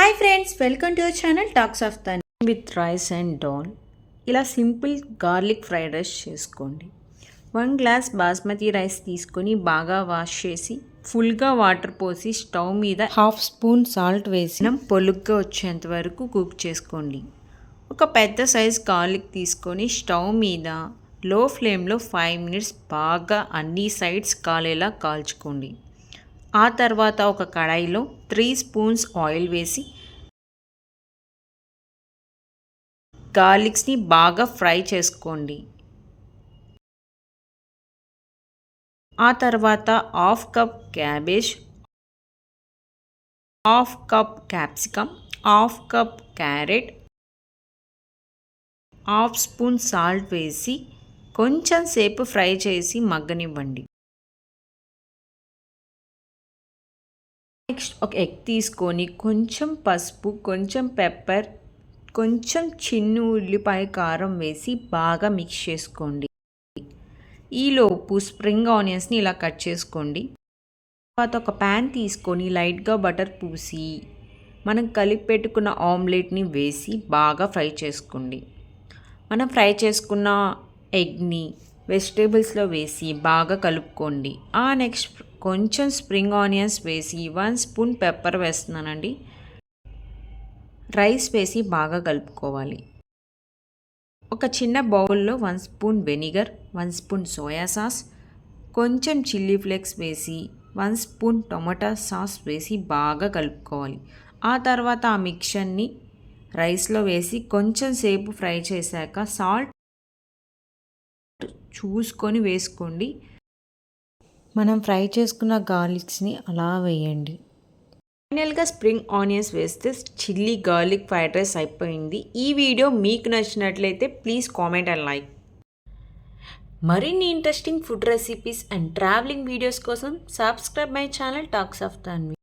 Hi friends, welcome to your channel talks of తన్ with rice and dal. ఇలా simple garlic fried rice చేసుకోండి. 1 glass basmati rice తీసుకొని బాగా wash చేసి ఫుల్గా వాటర్ పోసి స్టవ్ మీద 1/2 స్పూన్ సాల్ట్ వేసి పొలుగ్గా వచ్చేంత వరకు కుక్ చేసుకోండి. ఒక పెద్ద సైజ్ గార్లిక్ తీసుకొని స్టవ్ మీద లో ఫ్లేమ్లో 5 మినిట్స్ బాగా అన్ని సైడ్స్ కాలేలా కాల్చుకోండి. ఆ తర్వాత ఒక కడాయిలో 3 స్పూన్స్ ఆయిల్ వేసి గార్లిక్స్ని బాగా ఫ్రై చేసుకోండి. ఆ తర్వాత 1/2 cup cabbage, 1/2 cup capsicum, 1/2 cup carrot, 1/2 spoon salt వేసి కొంచెం సేపు ఫ్రై చేసి మగ్గనివ్వండి. నెక్స్ట్ ఒక ఎగ్ తీసుకొని కొంచెం పసుపు, కొంచెం పెప్పర్, కొంచెం చిన్న ఉల్లిపాయ కారం వేసి బాగా మిక్స్ చేసుకోండి. ఈలోపు స్ప్రింగ్ ఆనియన్స్ని ఇలా కట్ చేసుకోండి. తర్వాత ఒక ప్యాన్ తీసుకొని లైట్గా బటర్ పూసి మనం కలిపి పెట్టుకున్న ఆమ్లెట్ని వేసి బాగా ఫ్రై చేసుకోండి. మనం ఫ్రై చేసుకున్న ఎగ్ని వెజిటేబుల్స్లో వేసి బాగా కలుపుకోండి. నెక్స్ట్ కొంచెం స్ప్రింగ్ ఆనియన్స్ వేసి 1 స్పూన్ పెప్పర్ వేస్తున్నానండి. రైస్ వేసి బాగా కలుపుకోవాలి. ఒక చిన్న బౌల్లో 1 spoon vinegar, 1 spoon soya sauce, కొంచెం చిల్లీ ఫ్లేక్స్ వేసి 1 స్పూన్ టొమాటో సాస్ వేసి బాగా కలుపుకోవాలి. ఆ తర్వాత ఆ మిక్చర్ని రైస్లో వేసి కొంచెం సేపు ఫ్రై చేశాక సాల్ట్ చూసుకొని వేసుకోండి. మనం ఫ్రై చేసుకున్న గార్లిక్స్ని అలా వేయండి. ఫైనల్గా స్ప్రింగ్ ఆనియన్స్ వేస్తే చిల్లీ గార్లిక్ ఫ్రైడ్ రైస్ అయిపోయింది. ఈ వీడియో మీకు నచ్చినట్లయితే ప్లీజ్ కామెంట్ అండ్ లైక్. మరిన్ని interesting food recipes and travelling videos కోసం subscribe my channel talks of Tanvi.